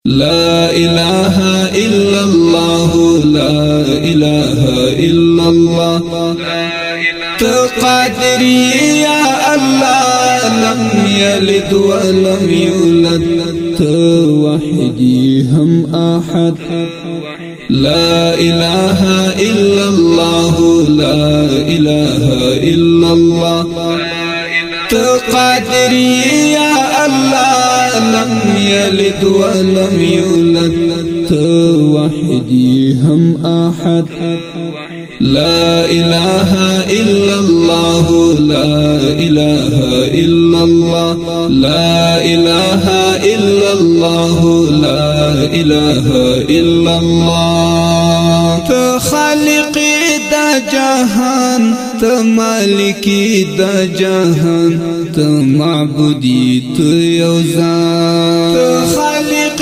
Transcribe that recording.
لا إله إلا الله لا إله إلا الله تقدري يا الله لم يلد ولم يولد توحدي هم أحد لا إله إلا الله لا إله إلا الله تقدري يا الله لم يلد ولم يولد توحدي هم أحد لا إله إلا الله لا إله إلا الله لا إله إلا الله لا إله إلا الله تخلق دا جهان تمالكي دا جهان تمعبدي تيوزان تخلق